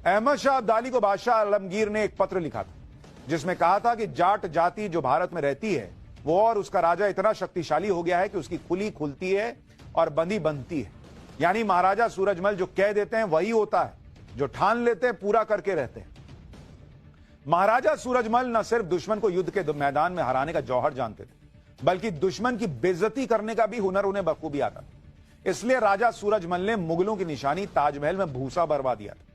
अहमद शाह अब्दाली को बादशाह आलमगीर ने एक पत्र लिखा था जिसमें कहा था कि जाट जाति जो भारत में रहती है वो और उसका राजा इतना शक्तिशाली हो गया है कि उसकी खुली खुलती है और बंदी बनती है। यानी महाराजा सूरजमल जो कह देते हैं वही होता है, जो ठान लेते हैं पूरा करके रहते हैं। महाराजा सूरजमल न सिर्फ दुश्मन को युद्ध के मैदान में हराने का जौहर जानते थे, बल्कि दुश्मन की बेइज्जती करने का भी हुनर उन्हें बखूबी आता था। इसलिए राजा सूरजमल ने मुगलों की निशानी ताजमहल में भूसा बरवा दिया था।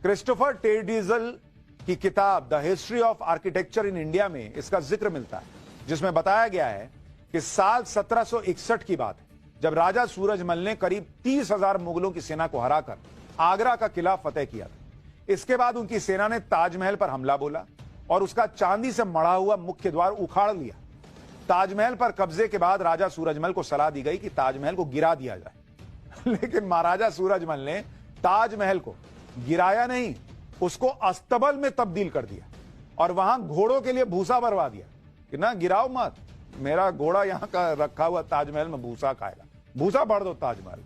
क्रिस्टोफर टेडिजल की किताब the history of architecture in India में इसका जिक्र मिलता है, जिसमें बताया गया है कि साल 1761 की बात है जब राजा सूरजमल ने करीब 30,000 मुगलों की सेना को हराकर आगरा का किला फतेह किया था। इसके बाद उनकी सेना ने ताजमहल पर हमला बोला और उसका चांदी से मढ़ा हुआ मुख्य द्वार उखाड़ लिया। ताजमहल पर कब्जे के बाद राजा सूरजमल को सलाह दी गई कि ताजमहल को गिरा दिया जाए लेकिन महाराजा सूरजमल ने ताजमहल को गिराया नहीं, उसको अस्तबल में तब्दील कर दिया और वहां घोड़ों के लिए भूसा भरवा दिया कि ना गिराओ मत, मेरा घोड़ा यहां का रखा हुआ ताजमहल में भूसा खाएगा, भूसा भर दो ताजमहल।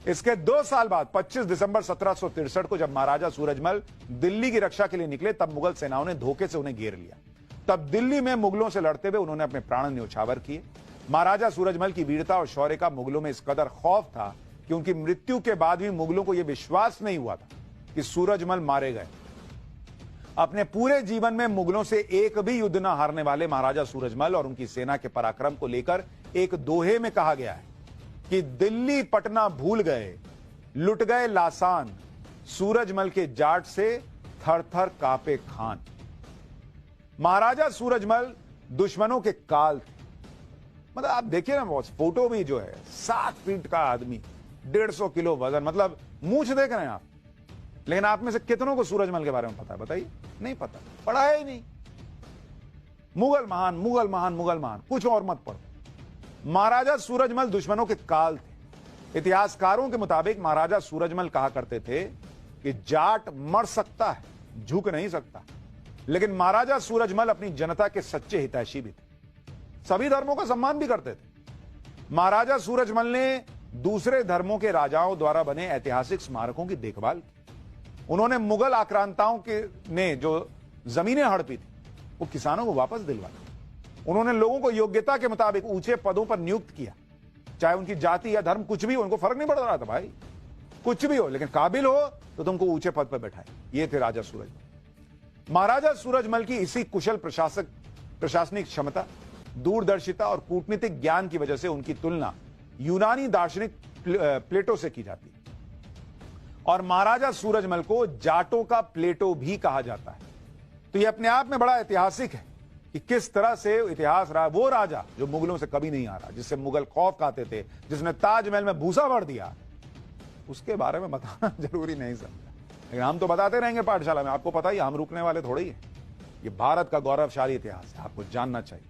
इसके 2 साल बाद 25 दिसंबर 1763 को जब महाराजा सूरजमल दिल्ली की रक्षा के लिए निकले तब मुगल सेनाओं ने धोखे से उन्हें घेर लिया। तब दिल्ली में मुगलों से लड़ते हुए उन्होंने अपने प्राण न्योछावर किए। महाराजा सूरजमल की वीरता और शौर्य का मुगलों में इस कदर खौफ था कि उनकी मृत्यु के बाद भी मुगलों को यह विश्वास नहीं हुआ था कि सूरजमल मारे गए। अपने पूरे जीवन में मुगलों से एक भी युद्ध न हारने वाले महाराजा सूरजमल और उनकी सेना के पराक्रम को लेकर एक दोहे में कहा गया है कि दिल्ली पटना भूल गए, लुट गए लासान, सूरजमल के जाट से थर थर कांपे खान। महाराजा सूरजमल दुश्मनों के काल थे। मतलब आप देखिए ना, बहुत फोटो भी जो है 7 फीट का आदमी, 150 किलो वजन, मतलब मूंछ देख रहे हैं आप। लेकिन आप में से कितनों को सूरजमल के बारे में पता है? बताइए, नहीं पता, पढ़ा है ही नहीं। मुगल महान, मुगल महान, मुगल महान, कुछ और मत पढ़ो। महाराजा सूरजमल दुश्मनों के काल थे। इतिहासकारों के मुताबिक महाराजा सूरजमल कहा करते थे कि जाट मर सकता है, झुक नहीं सकता। लेकिन महाराजा सूरजमल अपनी जनता के सच्चे हितैषी भी थे, सभी धर्मों का सम्मान भी करते थे। महाराजा सूरजमल ने दूसरे धर्मों के राजाओं द्वारा बने ऐतिहासिक स्मारकों की देखभाल की। उन्होंने मुगल आक्रांताओं के ने जो जमीनें हड़पी थी वो किसानों को वापस दिलवा दी। उन्होंने लोगों को योग्यता के मुताबिक ऊंचे पदों पर नियुक्त किया, चाहे उनकी जाति या धर्म कुछ भी हो, उनको फर्क नहीं पड़ रहा था भाई, कुछ भी हो, लेकिन काबिल हो तो तुमको ऊंचे पद पर बैठाए। ये थे राजा सूरजमल। महाराजा सूरजमल की इसी कुशल प्रशासनिक क्षमता, दूरदर्शिता और कूटनीतिक ज्ञान की वजह से उनकी तुलना यूनानी दार्शनिक प्लेटो से की जाती है और महाराजा सूरजमल को जाटों का प्लेटो भी कहा जाता है। तो यह अपने आप में बड़ा ऐतिहासिक है कि किस तरह से इतिहास रहा। वो राजा जो मुगलों से कभी नहीं हारा, जिससे मुगल खौफ खाते थे, जिसने ताजमहल में भूसा भर दिया, उसके बारे में बताना जरूरी नहीं समझा। लेकिन हम तो बताते रहेंगे पाठशाला में। आपको पता ही, हम रुकने वाले थोड़े ही है। ये भारत का गौरवशाली इतिहास है, आपको जानना चाहिए।